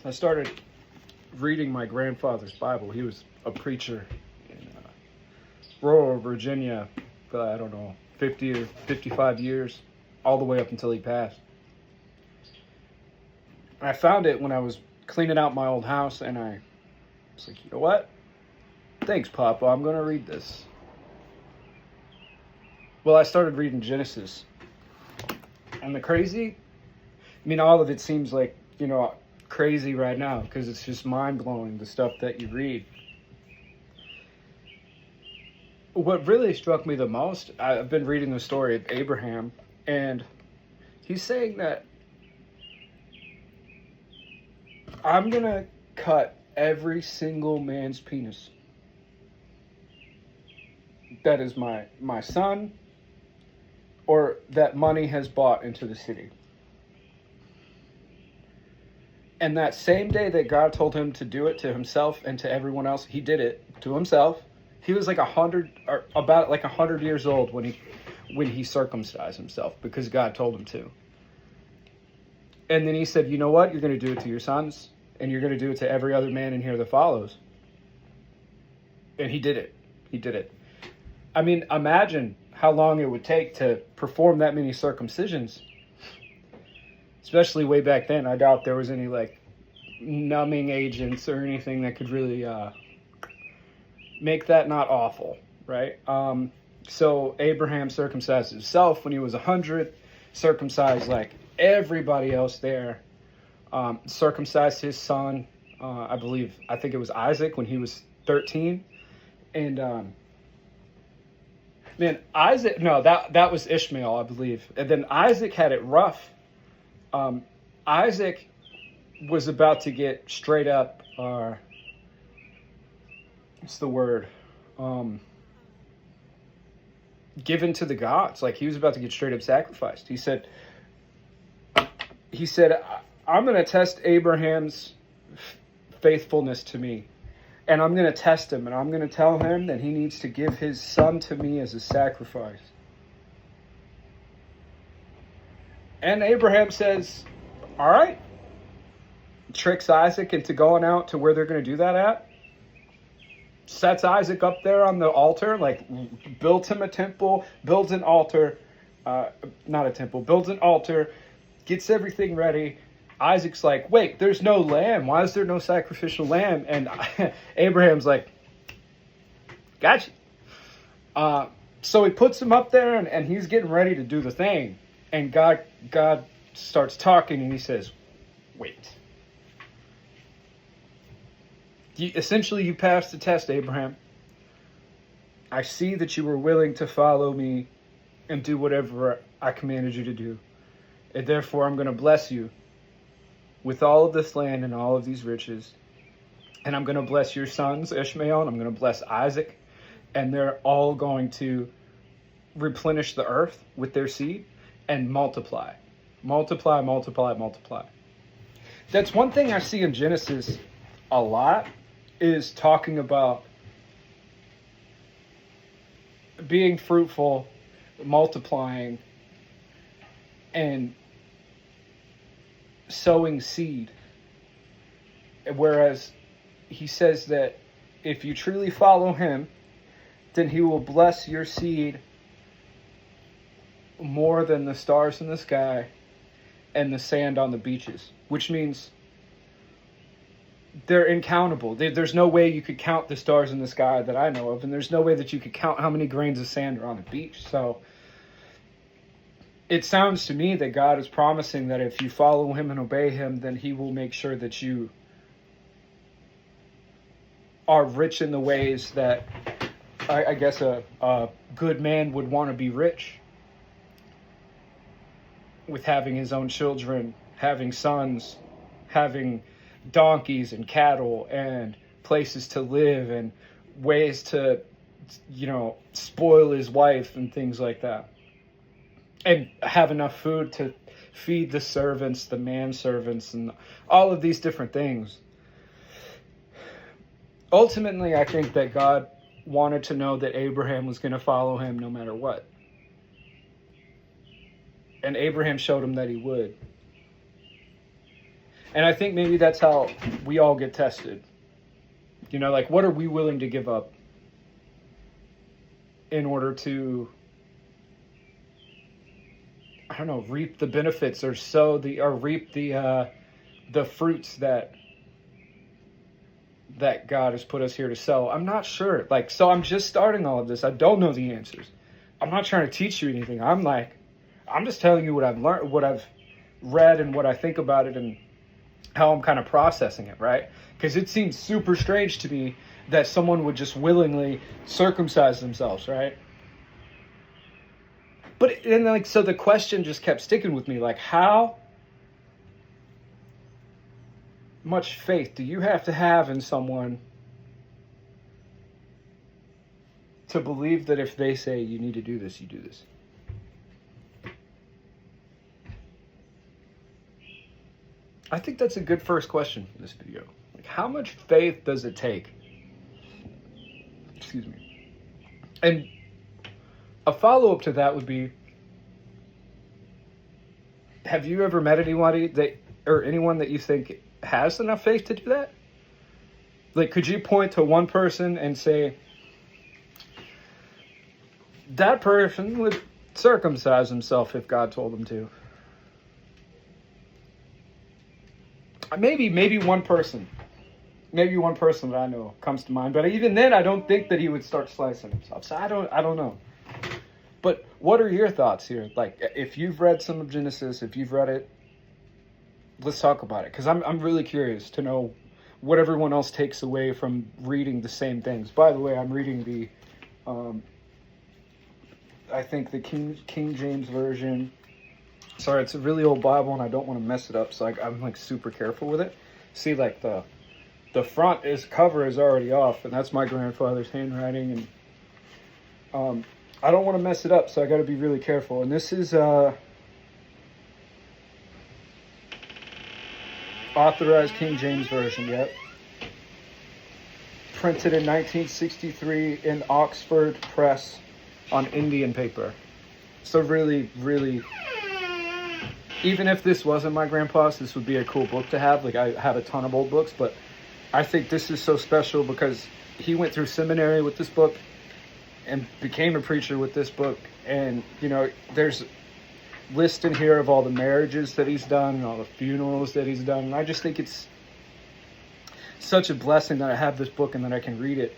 I started reading my grandfather's Bible. He was a preacher in rural Virginia for, I don't know, 50 or 55 years, all the way up until he passed. And I found it when I was cleaning out my old house, and I was like, you know what? Thanks, Papa. I'm going to read this. Well, I started reading Genesis. And all of it seems like, crazy right now because it's just mind-blowing, the stuff that you read. What really struck me the most, I've been reading the story of Abraham, and he's saying that I'm going to cut every single man's penis. That is my son, or that money has bought into the city. And that same day that God told him to do it to himself and to everyone else, he did it to himself. He was like about 100 years old when he circumcised himself because God told him to. And then he said, you know what? You're going to do it to your sons, and you're going to do it to every other man in here that follows. And he did it. He did it. I mean, imagine how long it would take to perform that many circumcisions. Especially way back then. I doubt there was any numbing agents or anything that could really make that not awful, right? So Abraham circumcised himself when he was 100, circumcised like everybody else there, circumcised his son, I think it was Isaac when he was 13, and Isaac, no, that was Ishmael, I believe, and then Isaac had it rough. Isaac was about to get straight up, what's the word? Given to the gods. Like he was about to get straight up sacrificed. He said, I'm going to test Abraham's faithfulness to me. And I'm going to test him. And I'm going to tell him that he needs to give his son to me as a sacrifice. And Abraham says, all right. Tricks Isaac into going out to where they're going to do that at. Sets Isaac up there on the altar, builds him a temple, builds an altar, builds an altar, gets everything ready. Isaac's like, wait, there's no lamb. Why is there no sacrificial lamb? And Abraham's like, gotcha. So he puts him up there, and he's getting ready to do the thing. And God starts talking, and he says, wait. Essentially, you passed the test, Abraham. I see that you were willing to follow me and do whatever I commanded you to do. And therefore, I'm going to bless you with all of this land and all of these riches. And I'm going to bless your sons, Ishmael, and I'm going to bless Isaac. And they're all going to replenish the earth with their seed and multiply. Multiply, multiply, multiply. That's one thing I see in Genesis a lot, is talking about being fruitful, multiplying, and sowing seed. Whereas he says that if you truly follow him, then he will bless your seed more than the stars in the sky and the sand on the beaches, which means they're incountable. There's no way you could count the stars in the sky that I know of, and there's no way that you could count how many grains of sand are on the beach. So it sounds to me that God is promising that if you follow him and obey him, then he will make sure that you are rich in the ways that I guess a good man would want to be rich, with having his own children, having sons, having donkeys and cattle and places to live and ways to, spoil his wife and things like that. And have enough food to feed the servants, the manservants, and all of these different things. Ultimately, I think that God wanted to know that Abraham was going to follow him no matter what. And Abraham showed him that he would. And I think maybe that's how we all get tested. You know, like, what are we willing to give up in order to, I don't know, reap the benefits or reap the fruits that God has put us here to sow. I'm not sure. Like, so I'm just starting all of this. I don't know the answers. I'm not trying to teach you anything. I'm just telling you what I've learned, what I've read, and what I think about it, and how I'm kind of processing it, right? Because it seems super strange to me that someone would just willingly circumcise themselves, right? But, and like, so the question just kept sticking with me, like, how much faith do you have to have in someone to believe that if they say you need to do this, you do this? I think that's a good first question for this video. Like, how much faith does it take? Excuse me. And a follow-up to that would be, have you ever met anyone that you think has enough faith to do that? Like, could you point to one person and say, that person would circumcise himself if God told him to? Maybe one person. Maybe one person that I know comes to mind. But even then, I don't think that he would start slicing himself. So I don't know. But what are your thoughts here? Like, if you've read some of Genesis, if you've read it, let's talk about it. Because I'm really curious to know what everyone else takes away from reading the same things. By the way, I'm reading the, I think the King James Version. Sorry, it's a really old Bible, and I don't want to mess it up, so I'm like super careful with it. See, like the front cover is already off, and that's my grandfather's handwriting, and I don't want to mess it up, so I got to be really careful. And this is Authorized King James Version, yep. Printed in 1963 in Oxford Press on Indian paper. So really, really, even if this wasn't my grandpa's, this would be a cool book to have. Like, I have a ton of old books, but I think this is so special because he went through seminary with this book and became a preacher with this book. And, you know, there's list in here of all the marriages that he's done and all the funerals that he's done. And I just think it's such a blessing that I have this book and that I can read it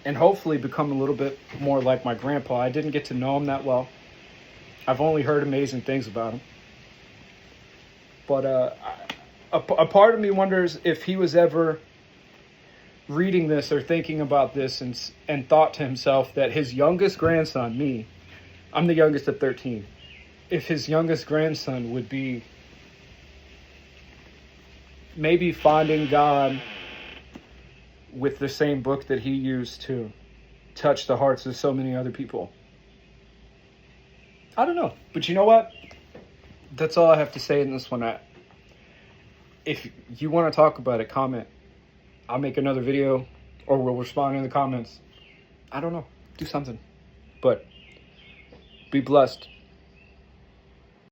and hopefully become a little bit more like my grandpa. I didn't get to know him that well. I've only heard amazing things about him. But a part of me wonders if he was ever reading this or thinking about this and thought to himself that his youngest grandson, me, I'm the youngest of 13, if his youngest grandson would be maybe finding God with the same book that he used to touch the hearts of so many other people. I don't know. But you know what? That's all I have to say in this one. If you want to talk about it, comment. I'll make another video or we'll respond in the comments. I don't know. Do something. But be blessed.